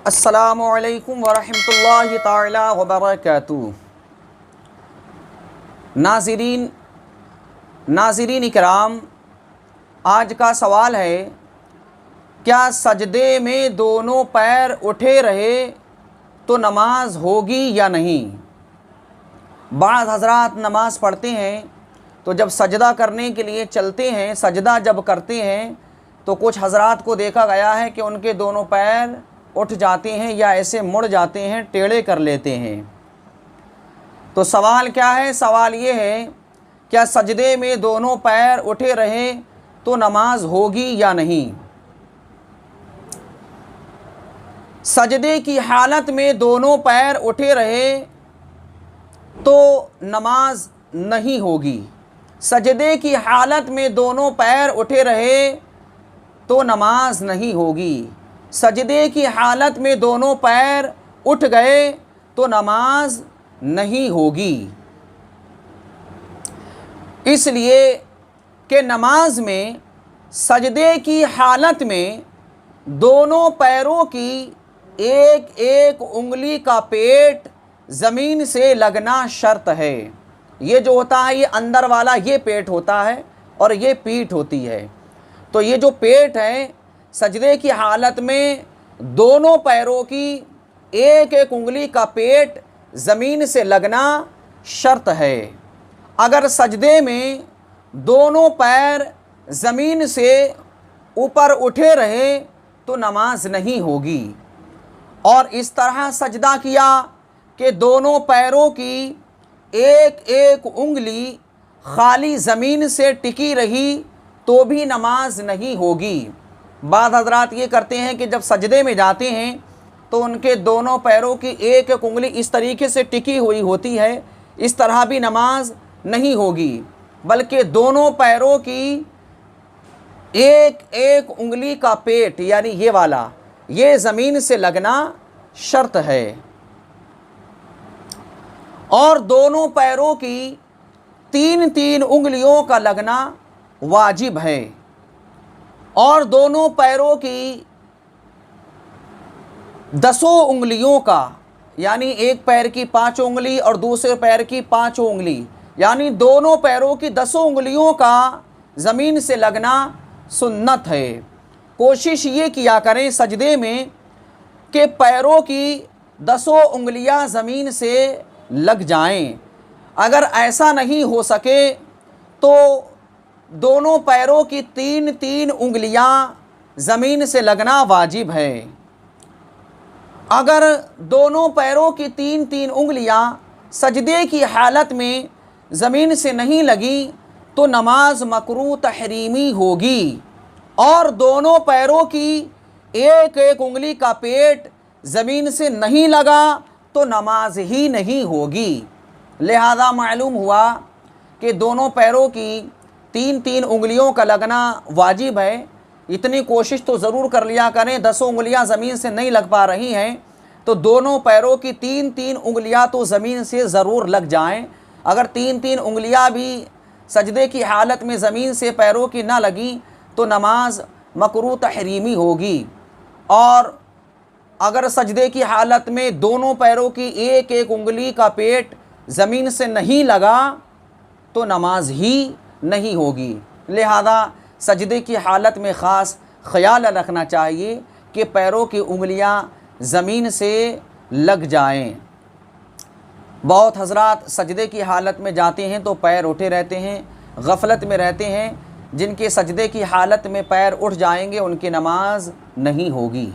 अस्सलामुअलैकुम वरहमतुल्लाहि ताला वबरकातुहू। नाज़रीन इकराम, आज का सवाल है, क्या सजदे में दोनों पैर उठे रहे तो नमाज होगी या नहीं। बाज़ हज़रात नमाज़ पढ़ते हैं तो जब सजदा करने के लिए चलते हैं, सजदा जब करते हैं तो कुछ हज़रात को देखा गया है कि उनके दोनों पैर उठ जाते हैं या ऐसे मुड़ जाते हैं, टेढ़े कर लेते हैं। तो सवाल क्या है? सवाल ये है, क्या सजदे में दोनों पैर उठे रहे तो नमाज होगी या नहीं। सजदे की हालत में दोनों पैर उठे रहे तो नमाज नहीं होगी। सजदे की हालत में दोनों पैर उठे रहे तो नमाज नहीं होगी। सजदे की हालत में दोनों पैर उठ गए तो नमाज नहीं होगी। इसलिए कि नमाज में सजदे की हालत में दोनों पैरों की एक एक उंगली का पेट ज़मीन से लगना शर्त है। ये जो होता है, ये अंदर वाला ये पेट होता है और ये पीठ होती है। तो ये जो पेट है, सजदे की हालत में दोनों पैरों की एक एक उंगली का पेट ज़मीन से लगना शर्त है। अगर सजदे में दोनों पैर ज़मीन से ऊपर उठे रहे तो नमाज नहीं होगी। और इस तरह सजदा किया कि दोनों पैरों की एक एक उंगली खाली ज़मीन से टिकी रही तो भी नमाज नहीं होगी। बाद हज़रात ये करते हैं कि जब सजदे में जाते हैं तो उनके दोनों पैरों की एक एक उंगली इस तरीके से टिकी हुई होती है, इस तरह भी नमाज नहीं होगी, बल्कि दोनों पैरों की एक एक उंगली का पेट यानी ये वाला, ये ज़मीन से लगना शर्त है। और दोनों पैरों की तीन तीन उंगलियों का लगना वाजिब है। और दोनों पैरों की 10 उंगलियों का, यानी एक पैर की 5 उंगली और दूसरे पैर की 5 उंगली, यानी दोनों पैरों की 10 उंगलियों का ज़मीन से लगना सुन्नत है। कोशिश ये किया करें सजदे में कि पैरों की 10 उंगलियां ज़मीन से लग जाएं। अगर ऐसा नहीं हो सके तो दोनों पैरों की तीन तीन उंगलियां ज़मीन से लगना वाजिब है। अगर दोनों पैरों की तीन तीन उंगलियां सजदे की हालत में ज़मीन से नहीं लगी तो नमाज मकरूह तहरीमी होगी। और दोनों पैरों की एक एक उंगली का पेट ज़मीन से नहीं लगा तो नमाज ही नहीं होगी। लिहाजा मालूम हुआ कि दोनों पैरों की तीन तीन उंगलियों का लगना वाजिब है। इतनी कोशिश तो ज़रूर कर लिया करें, 10 उंगलियां ज़मीन से नहीं लग पा रही हैं तो दोनों पैरों की तीन तीन उंगलियां तो ज़मीन से ज़रूर लग जाएं। अगर तीन तीन उंगलियां भी सजदे की हालत में ज़मीन से पैरों की ना लगी तो नमाज मकरूह तहरीमी होगी। और अगर सजदे की हालत में दोनों पैरों की एक एक उंगली का पेट ज़मीन से नहीं लगा तो नमाज ही नहीं होगी। लिहाजा सजदे की हालत में ख़ास ख़याल रखना चाहिए कि पैरों की उंगलियां ज़मीन से लग जाएं। बहुत हज़रात सजदे की हालत में जाते हैं तो पैर उठे रहते हैं, गफलत में रहते हैं। जिनके सजदे की हालत में पैर उठ जाएंगे उनकी नमाज नहीं होगी।